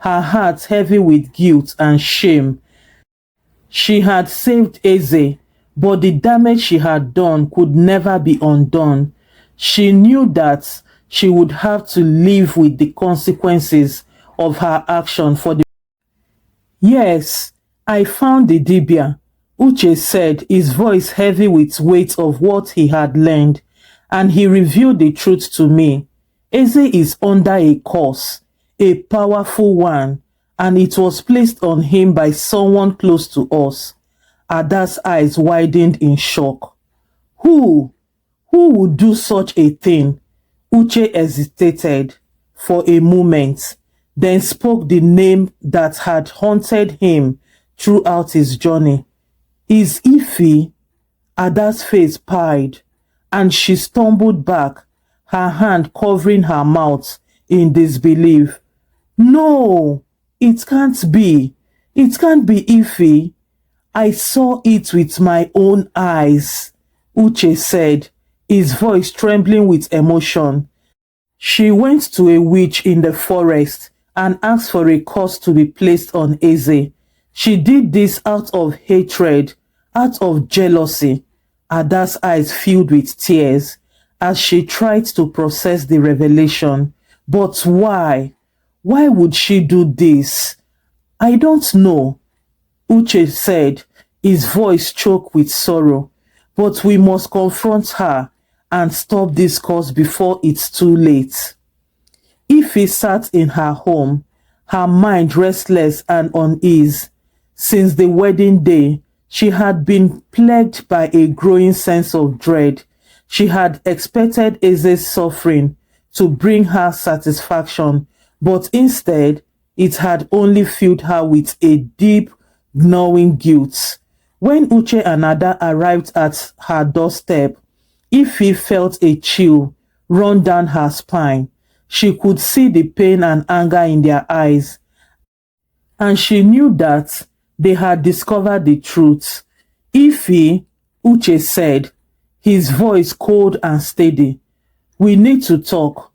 her heart heavy with guilt and shame. She had saved Eze, but the damage she had done could never be undone. She knew that she would have to live with the consequences of her action for the... Yes, I found the Dibia, Uche said, his voice heavy with weight of what he had learned, and he revealed the truth to me. Eze is under a curse, a powerful one, and it was placed on him by someone close to us. Ada's eyes widened in shock. Who? Who would do such a thing? Uche hesitated for a moment, then spoke the name that had haunted him throughout his journey. Is Ife? Ada's face paled, and she stumbled back, her hand covering her mouth in disbelief. No, it can't be. It can't be Ife. I saw it with my own eyes, Uche said, his voice trembling with emotion. She went to a witch in the forest and asked for a curse to be placed on Eze. She did this out of hatred, out of jealousy. Ada's eyes filled with tears as she tried to process the revelation. But why? Why would she do this? I don't know, Uche said, his voice choked with sorrow. But we must confront her and stop this curse before it's too late. Ife sat in her home, her mind restless and uneasy. Since the wedding day, she had been plagued by a growing sense of dread. She had expected Eze's suffering to bring her satisfaction, but instead, it had only filled her with a deep, gnawing guilt. When Uche and Ada arrived at her doorstep, Ife felt a chill run down her spine. She could see the pain and anger in their eyes, and she knew that they had discovered the truth. Ife, Uche said, his voice cold and steady, we need to talk.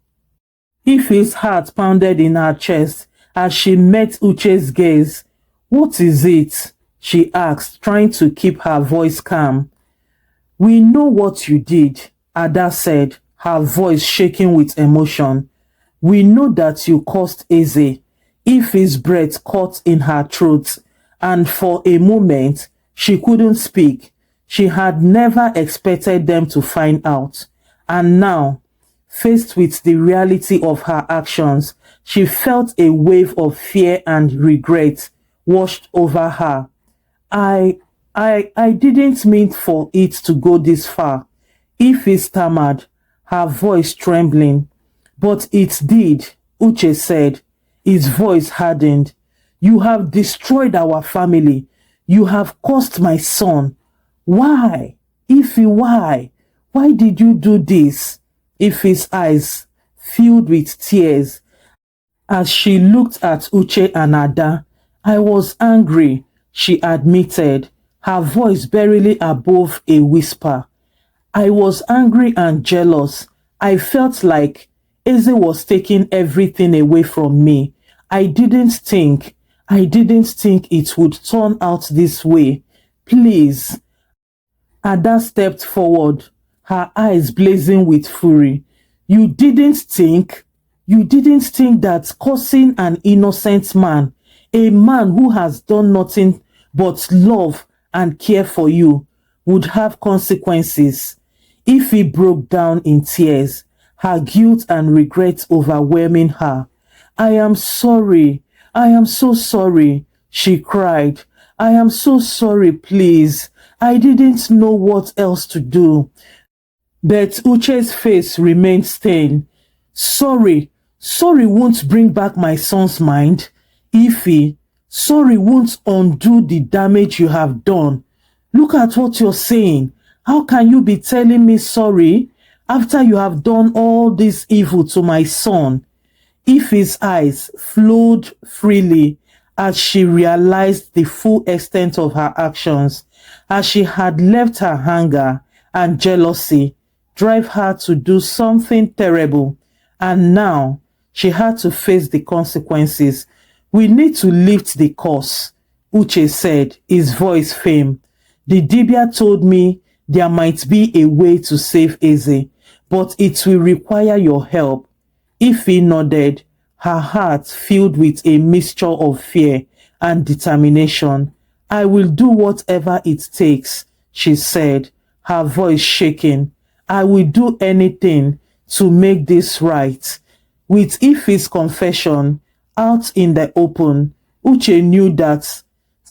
Ife's heart pounded in her chest as she met Uche's gaze. What is it? She asked, trying to keep her voice calm. We know what you did, Ada said, her voice shaking with emotion. We know that you caused Eze. Ife's breath caught in her throat, and for a moment, she couldn't speak. She had never expected them to find out. And now, faced with the reality of her actions, she felt a wave of fear and regret washed over her. I didn't mean for it to go this far, Ife stammered, her voice trembling. But it did, Uche said, his voice hardened. You have destroyed our family. You have caused my son. Why? Ife, why? Why did you do this? Ife's eyes filled with tears as she looked at Uche and Ada. I was angry, she admitted, her voice barely above a whisper. I was angry and jealous. I felt like Eze was taking everything away from me. I didn't think it would turn out this way. Please. Ada stepped forward, her eyes blazing with fury. You didn't think that cursing an innocent man, a man who has done nothing but love and care for you, would have consequences? Ife broke down in tears, her guilt and regret overwhelming her. I am sorry. I am so sorry, she cried. I am so sorry, please. I didn't know what else to do. But Uche's face remained stern. Sorry won't bring back my son's mind. Ife, sorry won't undo the damage you have done. Look at what you're saying. How can you be telling me sorry after you have done all this evil to my son? Ife's eyes flowed freely as she realized the full extent of her actions, as she had left her anger and jealousy drive her to do something terrible, and now she had to face the consequences. We need to lift the curse, Uche said, his voice firm. The Dibia told me there might be a way to save Eze, but it will require your help. Ife nodded, her heart filled with a mixture of fear and determination. I will do whatever it takes, she said, her voice shaking. I will do anything to make this right. With Ife's confession out in the open, Uche knew that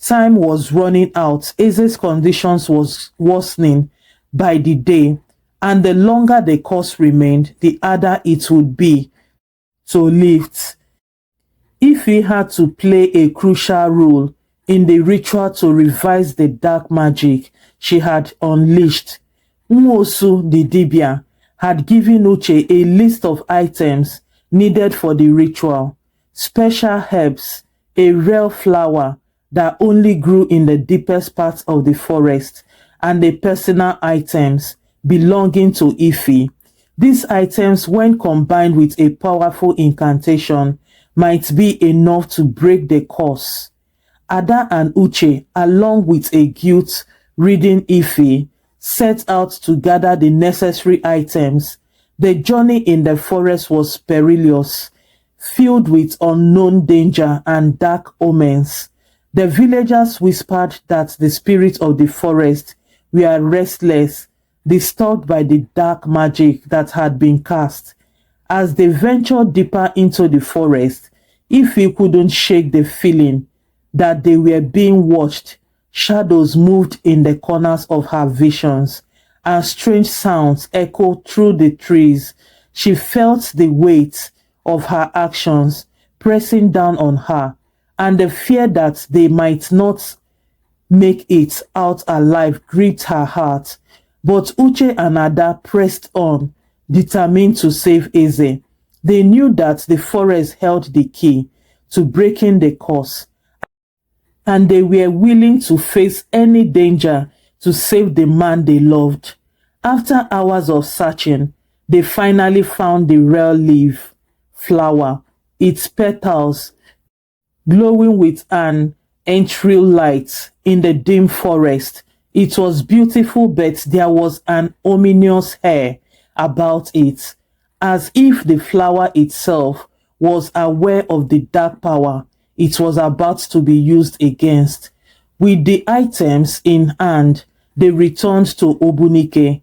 time was running out. Eze's conditions was worsening by the day, and the longer the cause remained, the harder it would be to lift. Ife had to play a crucial role in the ritual to revise the dark magic she had unleashed. Nwosu the Dibia had given Uche a list of items needed for the ritual: special herbs, a rare flower that only grew in the deepest parts of the forest, and the personal items belonging to Ife. These items, when combined with a powerful incantation, might be enough to break the curse. Ada and Uche, along with a guilt-ridden Ife, set out to gather the necessary items. The journey in the forest was perilous, filled with unknown danger and dark omens. The villagers whispered that the spirits of the forest were restless, disturbed by the dark magic that had been cast. As they ventured deeper into the forest, Ife couldn't shake the feeling that they were being watched. Shadows moved in the corners of her visions, and strange sounds echoed through the trees. She felt the weight of her actions pressing down on her, and the fear that they might not make it out alive gripped her heart. But Uche and Ada pressed on, determined to save Eze. They knew that the forest held the key to breaking the curse, and they were willing to face any danger to save the man they loved. After hours of searching, they finally found the rare leaf flower, its petals glowing with an ethereal light in the dim forest. It was beautiful, but there was an ominous air about it, as if the flower itself was aware of the dark power it was about to be used against. With the items in hand, they returned to Obunike,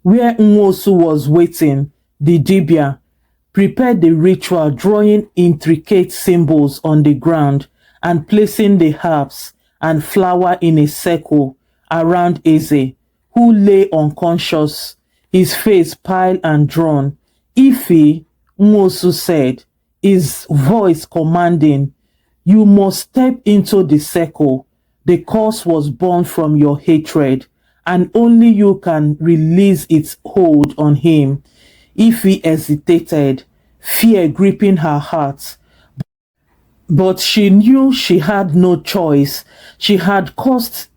where Nwosu was waiting. The Dibia prepared the ritual, drawing intricate symbols on the ground and placing the herbs and flower in a circle around Eze, who lay unconscious, his face pale and drawn. Ife, Nwosu said, his voice commanding, "You must step into the circle. The curse was born from your hatred, and only you can release its hold on him." Ife hesitated, fear gripping her heart. But she knew she had no choice. She had caused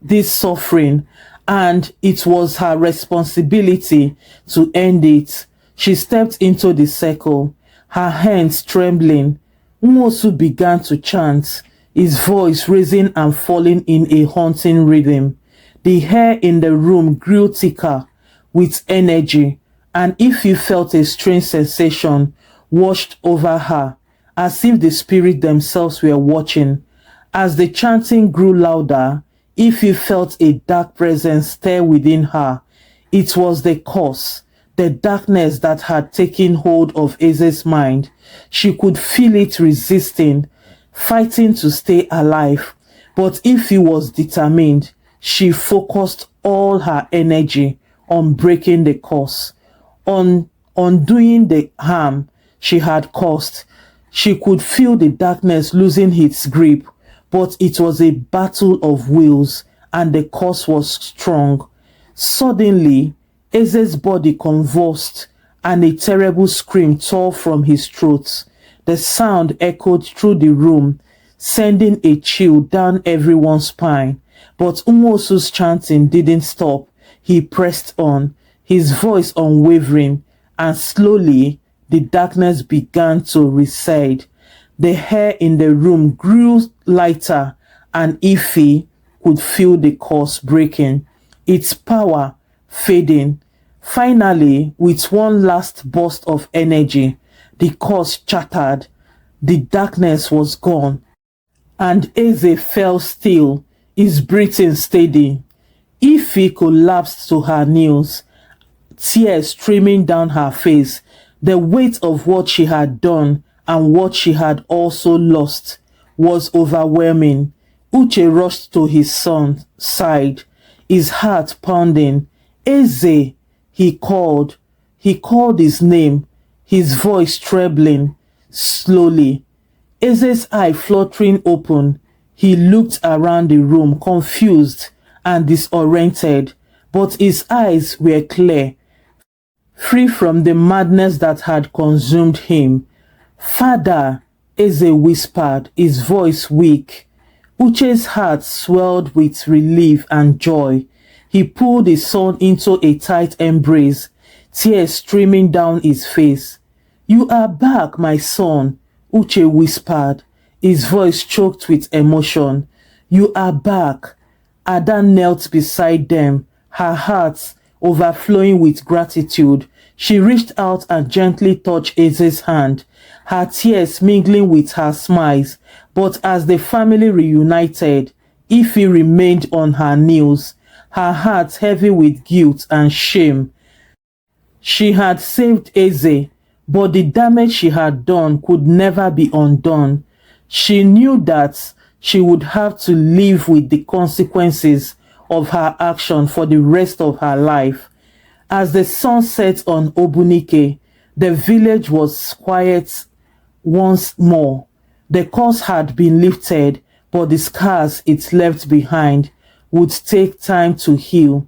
this suffering, and it was her responsibility to end it. She stepped into the circle, her hands trembling. Nwosu began to chant, his voice raising and falling in a haunting rhythm. The air in the room grew thicker with energy, and Ife felt a strange sensation washed over her, as if the spirits themselves were watching. As the chanting grew louder, Ife felt a dark presence stir within her. It was the curse, the darkness that had taken hold of Eze's mind. She could feel it resisting, fighting to stay alive. But Ife was determined. She focused all her energy on breaking the curse, on undoing the harm she had caused. She could feel the darkness losing its grip, but it was a battle of wills, and the curse was strong. Suddenly, Eze's body convulsed, and a terrible scream tore from his throat. The sound echoed through the room, sending a chill down everyone's spine. But Nwosu's chanting didn't stop. He pressed on, his voice unwavering, and slowly the darkness began to recede. The air in the room grew lighter, and Ife could feel the curse breaking, its power fading. Finally, with one last burst of energy, the curse shattered. The darkness was gone, and Eze fell still, his breathing steady. Ife collapsed to her knees, tears streaming down her face. The weight of what she had done and what she had also lost was overwhelming. Uche rushed to his son's side, his heart pounding. Eze, he called. He called his name, his voice trembling. Slowly, Eze's eye fluttering open, he looked around the room, confused and disoriented, but his eyes were clear, free from the madness that had consumed him. "Father," Eze whispered, his voice weak. Uche's heart swelled with relief and joy. He pulled his son into a tight embrace, tears streaming down his face. "You are back, my son," Uche whispered, his voice choked with emotion. "You are back." Ada knelt beside them, her heart overflowing with gratitude. She reached out and gently touched Eze's hand, her tears mingling with her smiles. But as the family reunited, Ife remained on her knees, her heart heavy with guilt and shame. She had saved Eze, but the damage she had done could never be undone. She knew that she would have to live with the consequences of her action for the rest of her life. As the sun set on Obunike, the village was quiet once more. The curse had been lifted, but the scars it left behind would take time to heal.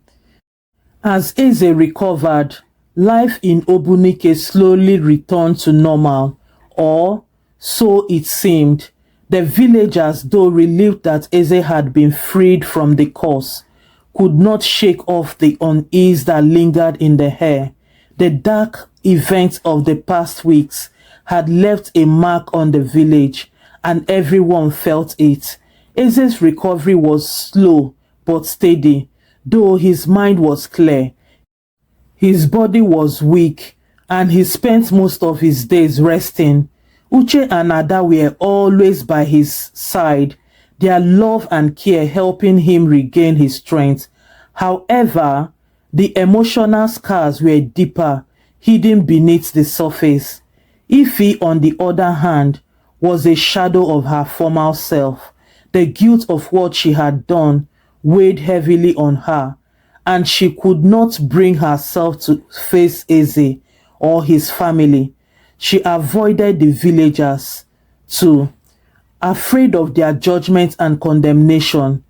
As Eze recovered, life in Obunike slowly returned to normal, or so it seemed. The villagers, though relieved that Eze had been freed from the curse, could not shake off the unease that lingered in the air. The dark events of the past weeks had left a mark on the village, and everyone felt it. Eze's recovery was slow but steady, though his mind was clear. His body was weak, and he spent most of his days resting. Uche and Ada were always by his side, their love and care helping him regain his strength. However, the emotional scars were deeper, hidden beneath the surface. Ife, on the other hand, was a shadow of her former self. The guilt of what she had done weighed heavily on her, and she could not bring herself to face Eze or his family. She avoided the villagers too, afraid of their judgment and condemnation.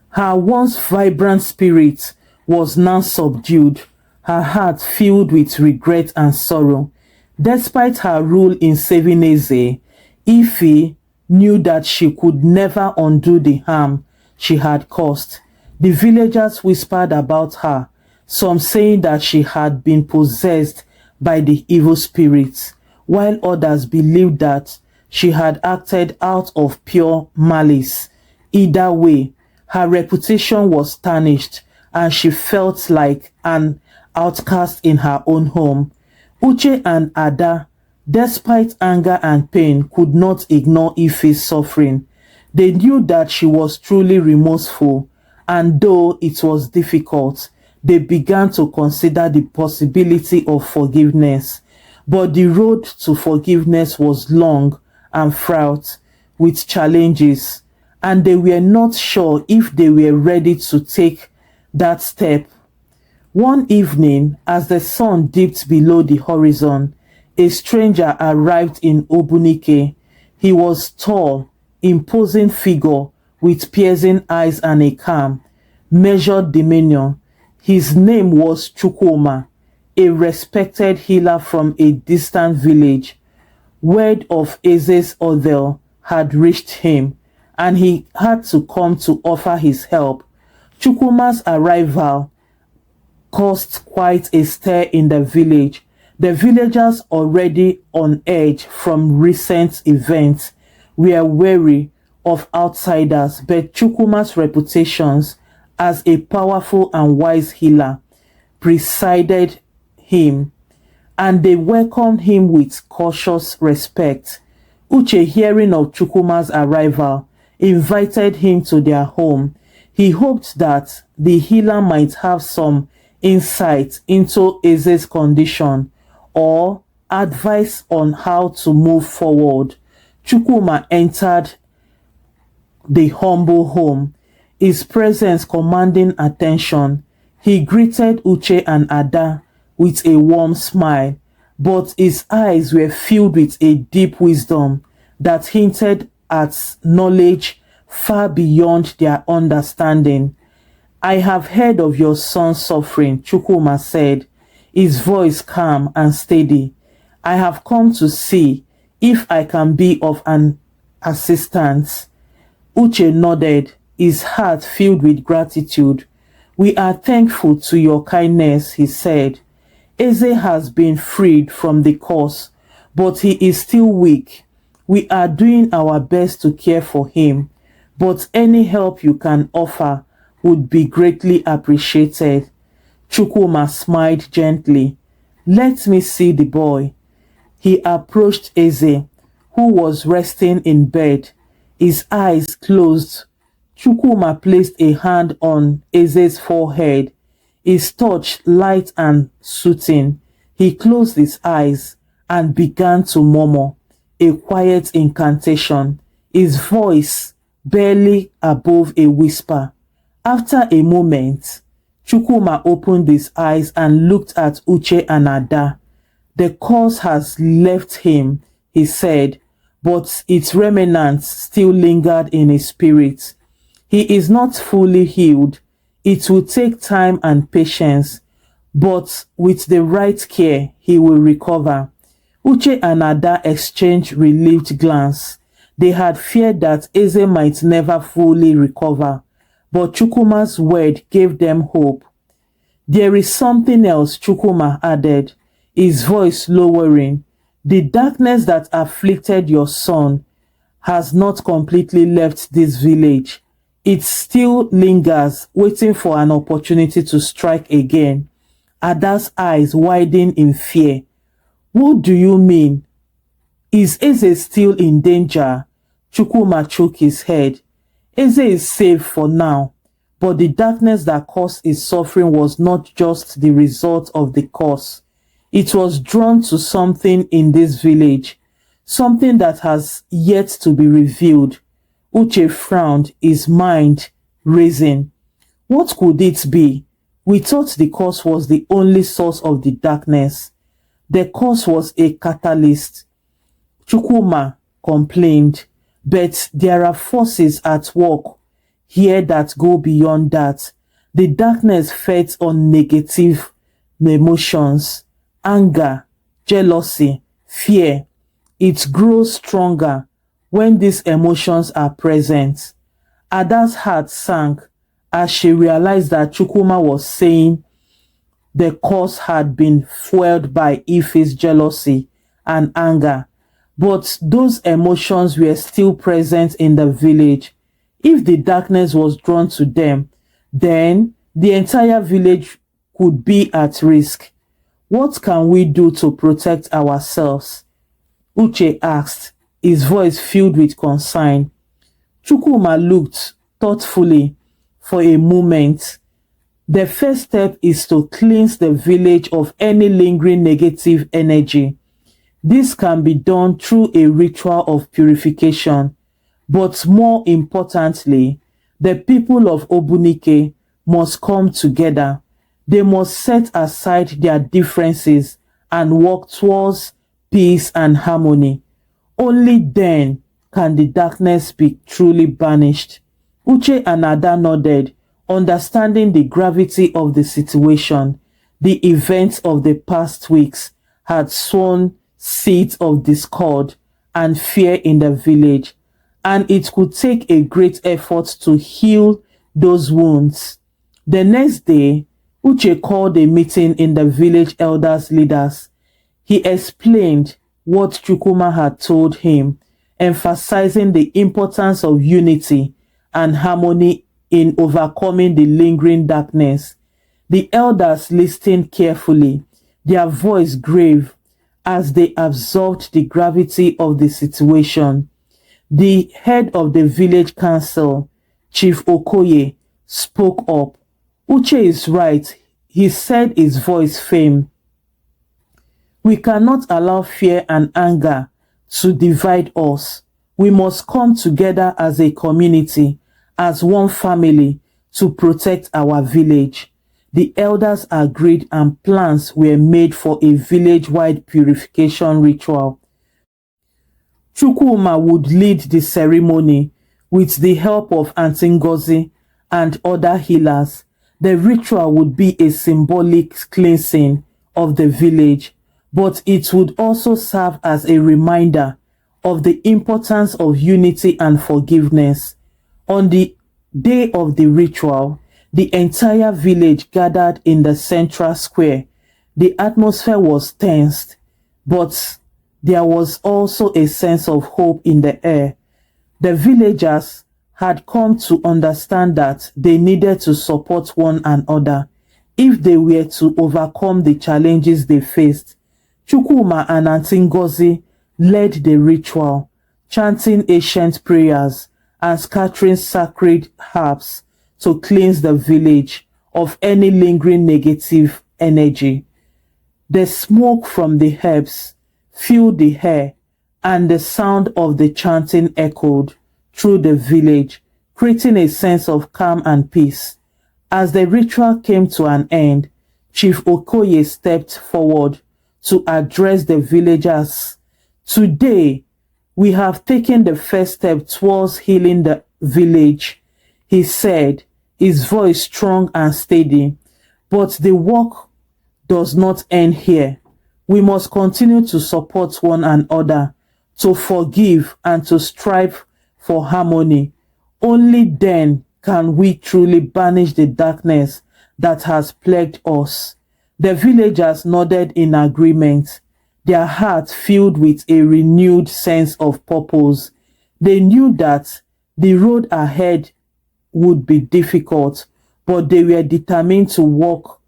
Her once vibrant spirit was now subdued, her heart filled with regret and sorrow. Despite her role in saving Eze, Ife knew that she could never undo the harm she had caused. The villagers whispered about her, some saying that she had been possessed by the evil spirits, while others believed that she had acted out of pure malice. Either way, her reputation was tarnished, and she felt like an outcast in her own home. Uche and Ada, despite anger and pain, could not ignore Ife's suffering. They knew that she was truly remorseful, and though it was difficult, they began to consider the possibility of forgiveness. But the road to forgiveness was long and fraught with challenges, and they were not sure if they were ready to take that step. One evening, as the sun dipped below the horizon, a stranger arrived in Obunike. He was tall, imposing figure with piercing eyes and a calm, measured demeanor. His name was Chukwuma, a respected healer from a distant village. Word of Eze's ordeal had reached him, and he had to come to offer his help. Chukwuma's arrival caused quite a stir in the village. The villagers, already on edge from recent events, were wary of outsiders, but Chukwuma's reputations as a powerful and wise healer preceded him, and they welcomed him with cautious respect. Uche, hearing of Chukwuma's arrival, invited him to their home. He hoped that the healer might have some insight into Eze's condition or advice on how to move forward. Chukwuma entered the humble home, his presence commanding attention. He greeted Uche and Ada with a warm smile, but his eyes were filled with a deep wisdom that hinted at knowledge far beyond their understanding. "I have heard of your son's suffering," Chukwuma said, his voice calm and steady. "I have come to see if I can be of an assistance." Uche nodded, his heart filled with gratitude. "We are thankful to your kindness," he said. "Eze has been freed from the curse, but he is still weak. We are doing our best to care for him, but any help you can offer would be greatly appreciated." Chukwuma smiled gently. "Let me see the boy." He approached Eze, who was resting in bed, his eyes closed. Chukwuma placed a hand on Eze's forehead, his touch light and soothing. He closed his eyes and began to murmur a quiet incantation, his voice barely above a whisper. After a moment, Chukwuma opened his eyes and looked at Uche and Ada. "The curse has left him," he said, "but its remnants still lingered in his spirit. He is not fully healed. It will take time and patience, but with the right care, he will recover." Uche and Ada exchanged relieved glance. They had feared that Eze might never fully recover, but Chukwuma's word gave them hope. "There is something else," Chukwuma added, his voice lowering. "The darkness that afflicted your son has not completely left this village. It still lingers, waiting for an opportunity to strike again." Ada's eyes widened in fear. "What do you mean? Is Eze still in danger?" Chukwuma shook his head. "Eze is safe for now, but the darkness that caused his suffering was not just the result of the curse. It was drawn to something in this village, something that has yet to be revealed." Uche frowned, his mind racing. "What could it be? We thought the curse was the only source of the darkness." "The curse was a catalyst," Chukwuma complained, "but there are forces at work here that go beyond that. The darkness fed on negative emotions, anger, jealousy, fear. It grows stronger when these emotions are present." Ada's heart sank as she realized that Chukwuma was saying the cause had been fueled by Ife's jealousy and anger, but those emotions were still present in the village. If the darkness was drawn to them, then the entire village could be at risk. "What can we do to protect ourselves?" Uche asked, his voice filled with concern. Chukwuma looked thoughtfully for a moment. "The first step is to cleanse the village of any lingering negative energy. This can be done through a ritual of purification, but more importantly, the people of Obunike must come together. They must set aside their differences and work towards peace and harmony. Only then can the darkness be truly banished." Uche and Ada nodded, understanding the gravity of the situation. The events of the past weeks had sown seeds of discord and fear in the village, and it could take a great effort to heal those wounds. The next day, Uche called a meeting in the village elders leaders. He explained what Chukwuma had told him, emphasizing the importance of unity and harmony in overcoming the lingering darkness. The elders listened carefully, their voice grave as they absorbed the gravity of the situation. The head of the village council, Chief Okoye, spoke up. Uche is right, he said, his voice firm. We cannot allow fear and anger to divide us. We must come together as a community, as one family, to protect our village. The elders agreed and plans were made for a village-wide purification ritual. Chukwuma would lead the ceremony with the help of Aunty Ngozi and other healers. The ritual would be a symbolic cleansing of the village, but it would also serve as a reminder of the importance of unity and forgiveness. On the day of the ritual, the entire village gathered in the central square. The atmosphere was tense, but there was also a sense of hope in the air. The villagers had come to understand that they needed to support one another if they were to overcome the challenges they faced. Chukwuma and Aunty Ngozi led the ritual, chanting ancient prayers and scattering sacred herbs to cleanse the village of any lingering negative energy. The smoke from the herbs filled the air, and the sound of the chanting echoed through the village, creating a sense of calm and peace. As the ritual came to an end, Chief Okoye stepped forward to address the villagers. Today, we have taken the first step towards healing the village, he said, his voice strong and steady. But the work does not end here. We must continue to support one another, to forgive and to strive for harmony. Only then can we truly banish the darkness that has plagued us. The villagers nodded in agreement, their hearts filled with a renewed sense of purpose. They knew that the road ahead would be difficult, but they were determined to walk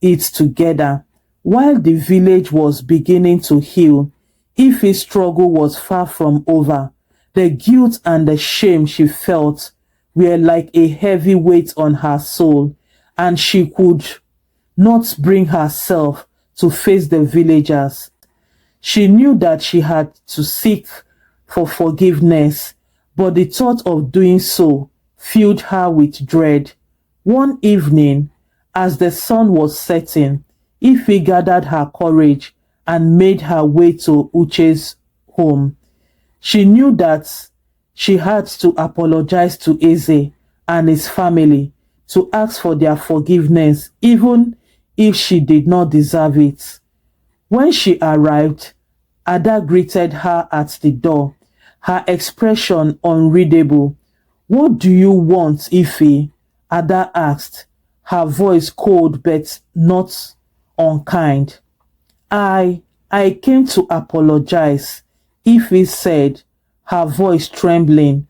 it together. While the village was beginning to heal, Ife's struggle was far from over. The guilt and the shame she felt were like a heavy weight on her soul, and she could not bring herself to face the villagers. She knew that she had to seek for forgiveness, but the thought of doing so filled her with dread. One evening, as the sun was setting, Ife gathered her courage and made her way to Uche's home. She knew that she had to apologize to Eze and his family, to ask for their forgiveness, even if she did not deserve it. When she arrived, Ada greeted her at the door, her expression unreadable. "What do you want, Ife?" Ada asked, her voice cold but not unkind. I came to apologize," Ife said, her voice trembling.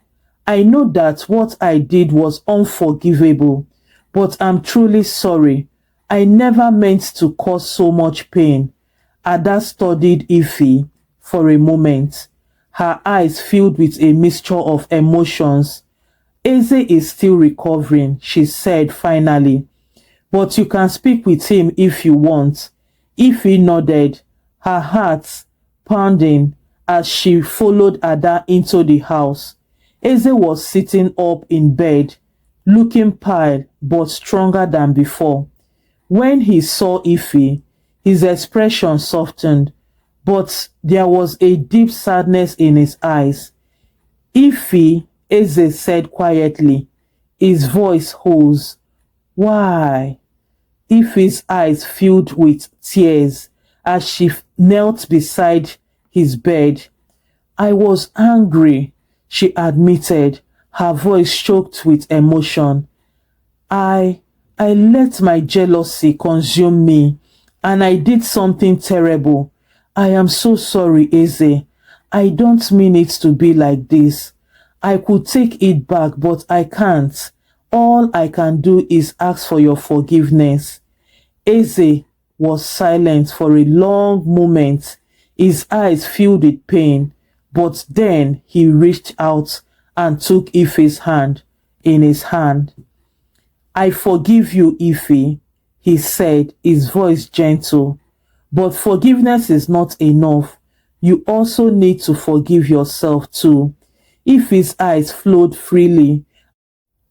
"I know that what I did was unforgivable, but I'm truly sorry. I never meant to cause so much pain." Ada studied Ife for a moment, her eyes filled with a mixture of emotions. "Eze is still recovering," she said finally, "but you can speak with him if you want." Ife nodded, her heart pounding as she followed Ada into the house. Eze was sitting up in bed, looking pale but stronger than before. When he saw Ife, his expression softened, but there was a deep sadness in his eyes. "Ife," Eze said quietly, his voice hoarse. "Why?" Ife's eyes filled with tears as she knelt beside his bed. "I was angry," she admitted, her voice choked with emotion. I let my jealousy consume me, and I did something terrible. I am so sorry, Eze. I don't mean it to be like this. I could take it back, but I can't. All I can do is ask for your forgiveness. Eze was silent for a long moment, his eyes filled with pain, but then he reached out and took Ife's hand in his hand. I forgive you, Ife, he said, his voice gentle. But forgiveness is not enough. You also need to forgive yourself too. Ife's eyes flowed freely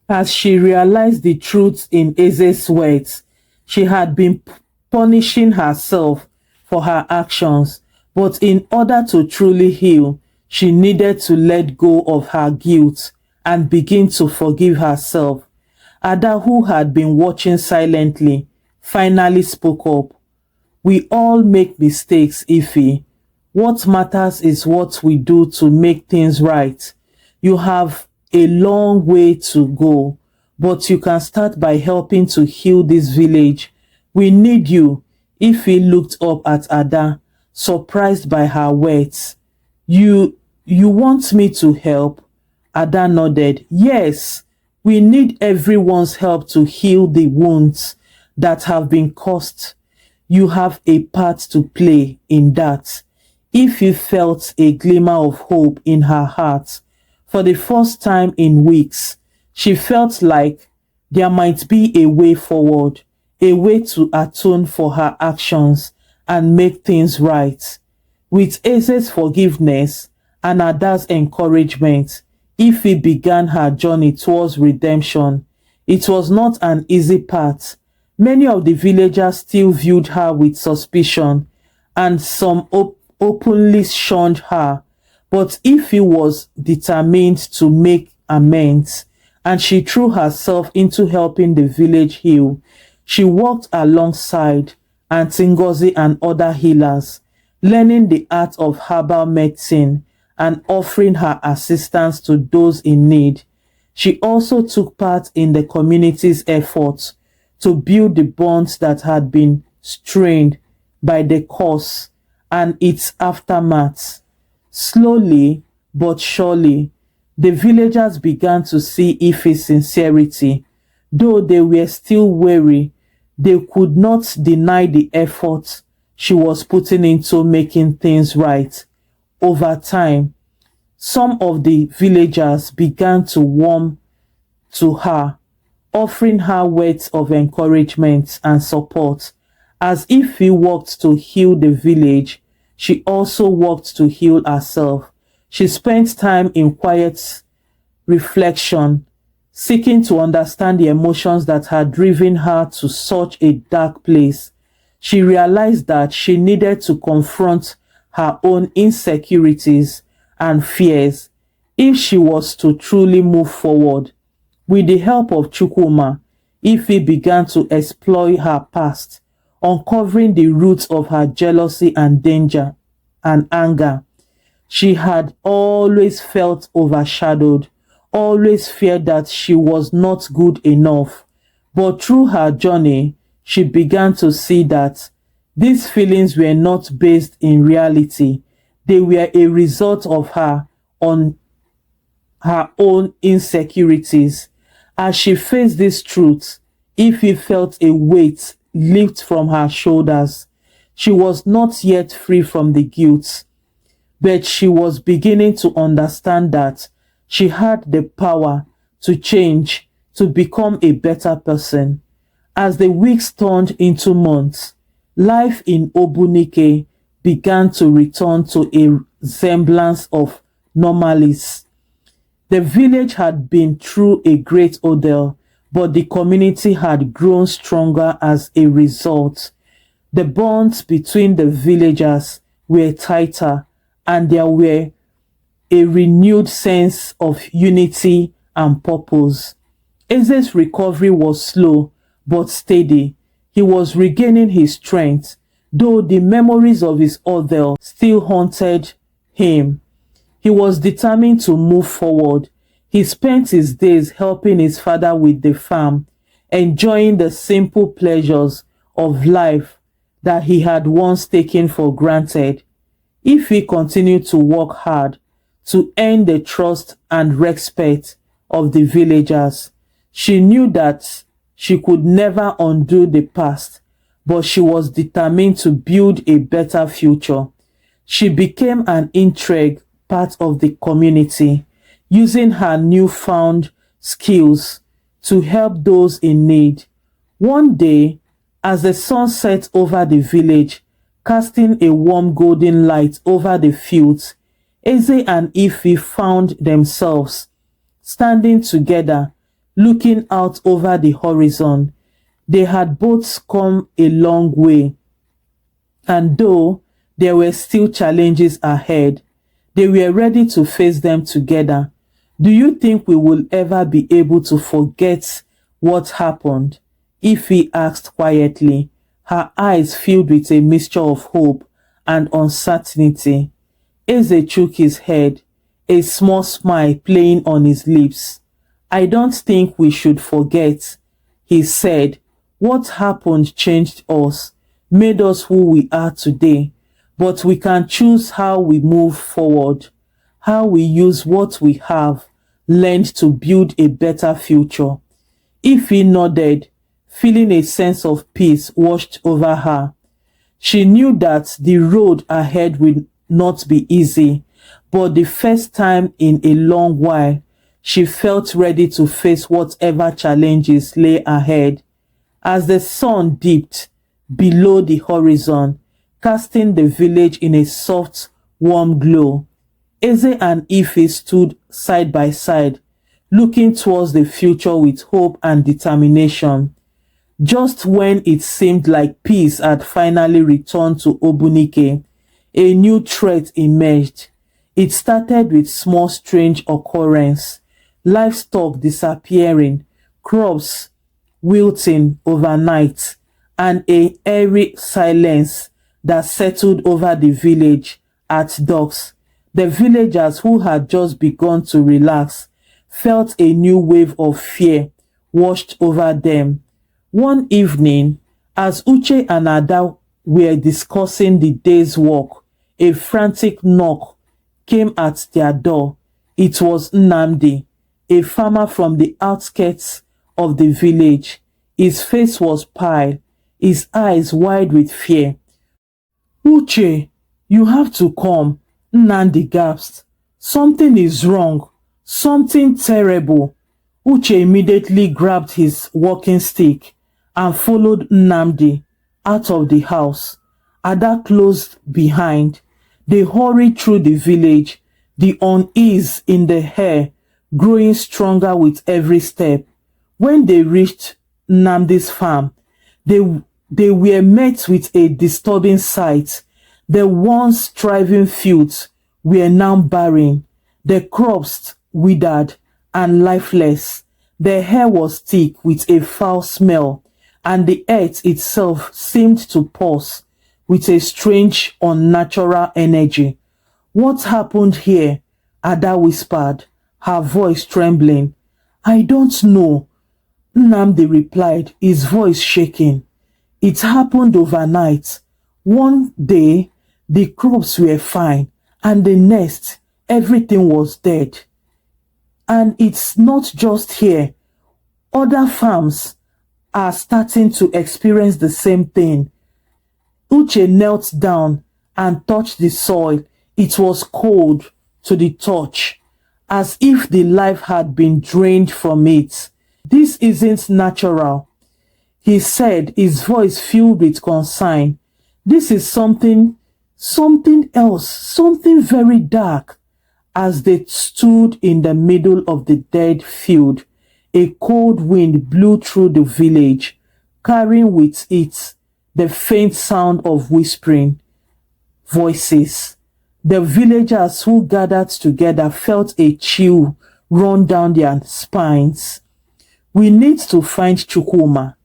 as she realized the truth in Eze's words. She had been punishing herself for her actions, but in order to truly heal, she needed to let go of her guilt and begin to forgive herself. Ada, who had been watching silently, finally spoke up. We all make mistakes, Ife. What matters is what we do to make things right. You have a long way to go, but you can start by helping to heal this village. We need you. Ife looked up at Ada, surprised by her words. You want me to help? Ada nodded. Yes, we need everyone's help to heal the wounds that have been caused. You have a part to play in that. If you felt a glimmer of hope in her heart, for the first time in weeks, she felt like there might be a way forward, a way to atone for her actions and make things right. With Eze's forgiveness and Ada's encouragement, Ife began her journey towards redemption. It was not an easy path. Many of the villagers still viewed her with suspicion, and some openly shunned her. But Ife was determined to make amends, and she threw herself into helping the village heal. She worked alongside Aunty Ngozi and other healers, learning the art of herbal medicine and offering her assistance to those in need. She also took part in the community's efforts to build the bonds that had been strained by the curse and its aftermath. Slowly but surely, the villagers began to see Ife's sincerity. Though they were still wary, they could not deny the effort she was putting into making things right. Over time, some of the villagers began to warm to her, offering her words of encouragement and support. As if he worked to heal the village, she also worked to heal herself. She spent time in quiet reflection, seeking to understand the emotions that had driven her to such a dark place. She realized that she needed to confront her own insecurities and fears if she was to truly move forward. With the help of Chukwuma, Ife began to explore her past, uncovering the roots of her jealousy and danger and anger. She had always felt overshadowed, always feared that she was not good enough. But through her journey, she began to see that these feelings were not based in reality. They were a result of her on her own insecurities. As she faced this truth, Ife felt a weight lift from her shoulders. She was not yet free from the guilt, but she was beginning to understand that she had the power to change, to become a better person. As the weeks turned into months, life in Obunike began to return to a semblance of normalcy. The village had been through a great ordeal, but the community had grown stronger as a result. The bonds between the villagers were tighter, and there were a renewed sense of unity and purpose. Eze's recovery was slow but steady. He was regaining his strength, though the memories of his ordeal still haunted him. He was determined to move forward. He spent his days helping his father with the farm, enjoying the simple pleasures of life that he had once taken for granted. If he continued to work hard to earn the trust and respect of the villagers. She knew that she could never undo the past, but she was determined to build a better future. She became an integral part of the community, using her newfound skills to help those in need. One day, as the sun set over the village, casting a warm golden light over the fields, Eze and Ife found themselves standing together, looking out over the horizon. They had both come a long way, and though there were still challenges ahead, they were ready to face them together. Do you think we will ever be able to forget what happened? Ife asked quietly, her eyes filled with a mixture of hope and uncertainty. Eze shook his head, a small smile playing on his lips. I don't think we should forget, he said. What happened changed us, made us who we are today, but we can choose how we move forward, how we use what we have learned to build a better future. Ife nodded, feeling a sense of peace washed over her. She knew that the road ahead would not be easy, but the first time in a long while, she felt ready to face whatever challenges lay ahead. As the sun dipped below the horizon, casting the village in a soft, warm glow, Eze and Ife stood side by side, looking towards the future with hope and determination. Just when it seemed like peace had finally returned to Obunike, a new threat emerged. It started with small strange occurrence, livestock disappearing, crops wilting overnight, and a eerie silence that settled over the village at dusk. The villagers who had just begun to relax felt a new wave of fear washed over them. One evening, as Uche and Ada were discussing the day's work, a frantic knock came at their door. It was Nnamdi, a farmer from the outskirts of the village. His face was pale, his eyes wide with fear. Uche, you have to come, Nnamdi gasped. Something is wrong, something terrible. Uche immediately grabbed his walking stick and followed Nnamdi out of the house. Ada closed behind. They hurried through the village, the unease in the air growing stronger with every step. When they reached Nnamdi's farm, they were met with a disturbing sight. The once thriving fields were now barren, the crops withered and lifeless. The air was thick with a foul smell, and the earth itself seemed to pulse with a strange, unnatural energy. What happened here? Ada whispered, her voice trembling. I don't know, Nnamdi replied, his voice shaking. It happened overnight. One day, the crops were fine, and the next, everything was dead. And it's not just here. Other farms are starting to experience the same thing. Uche knelt down and touched the soil. It was cold to the touch, as if the life had been drained from it. This isn't natural, he said, his voice filled with concern. This is something else, something very dark. As they stood in the middle of the dead field, a cold wind blew through the village, carrying with it the faint sound of whispering voices. The villagers who gathered together felt a chill run down their spines. We need to find Chukwuma,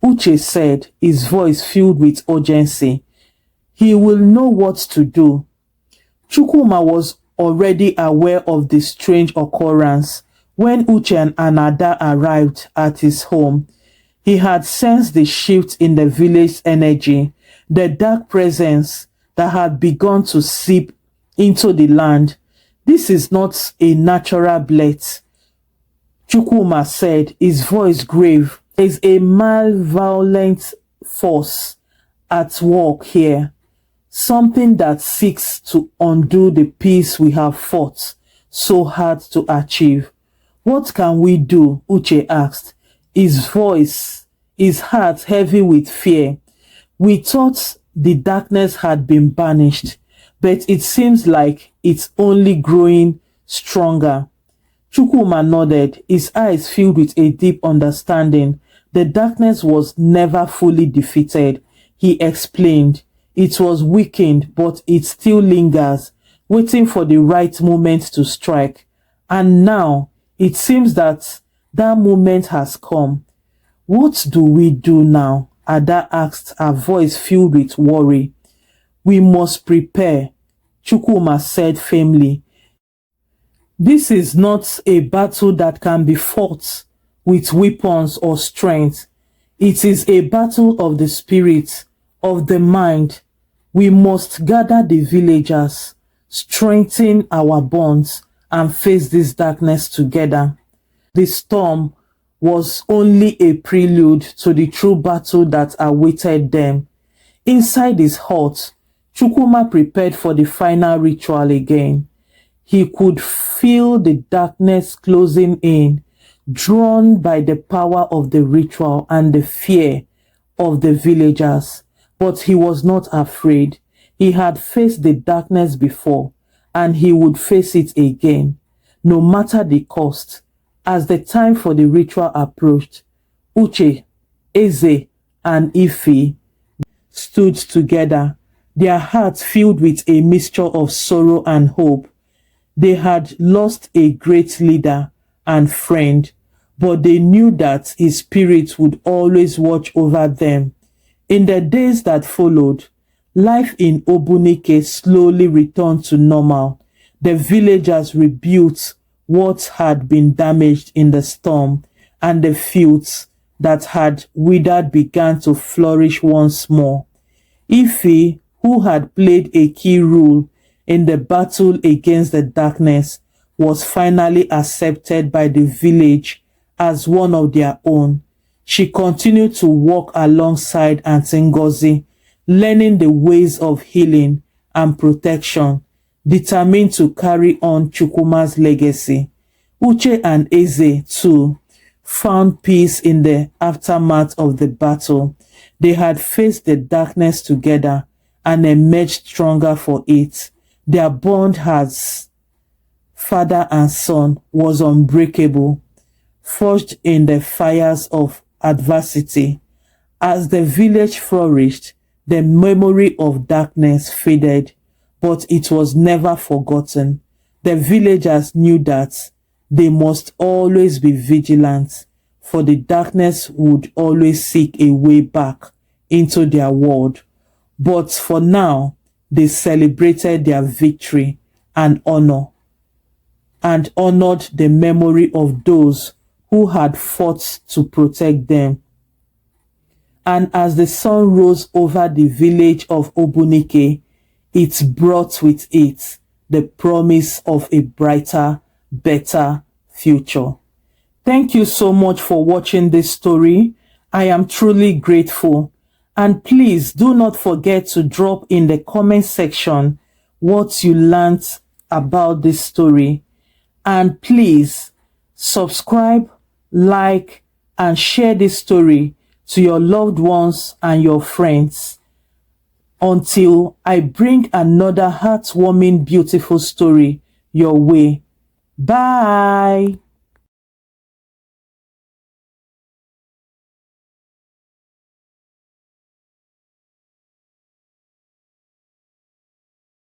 Uche said, his voice filled with urgency. He will know what to do. Chukwuma was already aware of the strange occurrence when Uche and Anada arrived at his home. He had sensed the shift in the village energy, the dark presence that had begun to seep into the land. This is not a natural blight, Chukwuma said, his voice grave. Is a malevolent force at work here, something that seeks to undo the peace we have fought so hard to achieve. What can we do? Uche asked, his heart heavy with fear. We thought the darkness had been banished, but it seems like it's only growing stronger. Chukwuma nodded, his eyes filled with a deep understanding. The darkness was never fully defeated, he explained. It was weakened, but it still lingers, waiting for the right moment to strike. And now, it seems that moment has come. What do we do now? Ada asked, her voice filled with worry. We must prepare, Chukwuma said firmly. This is not a battle that can be fought with weapons or strength. It is a battle of the spirit, of the mind. We must gather the villagers, strengthen our bonds, and face this darkness together. The storm was only a prelude to the true battle that awaited them. Inside his hut, Chukwuma prepared for the final ritual again. He could feel the darkness closing in, drawn by the power of the ritual and the fear of the villagers. But he was not afraid. He had faced the darkness before, and he would face it again, no matter the cost. As the time for the ritual approached, Uche, Eze, and Ife stood together, their hearts filled with a mixture of sorrow and hope. They had lost a great leader and friend, but they knew that his spirit would always watch over them. In the days that followed, life in Obunike slowly returned to normal. The villagers rebuilt what had been damaged in the storm, and the fields that had withered began to flourish once more. Ife, who had played a key role in the battle against the darkness, was finally accepted by the village as one of their own. She continued to walk alongside Aunty Ngozi, learning the ways of healing and protection, determined to carry on Chukwuma's legacy. Uche and Eze, too, found peace in the aftermath of the battle. They had faced the darkness together and emerged stronger for it. Their bond as father and son was unbreakable, forged in the fires of adversity. As the village flourished, the memory of darkness faded, but it was never forgotten. The villagers knew that they must always be vigilant, for the darkness would always seek a way back into their world. But for now, they celebrated their victory and honored the memory of those who had fought to protect them. And as the sun rose over the village of Obunike, it brought with it the promise of a brighter, better future. Thank you so much for watching this story. I am truly grateful. And please do not forget to drop in the comment section what you learned about this story. And please subscribe, like, and share this story to your loved ones and your friends. Until I bring another heartwarming, beautiful story your way. Bye.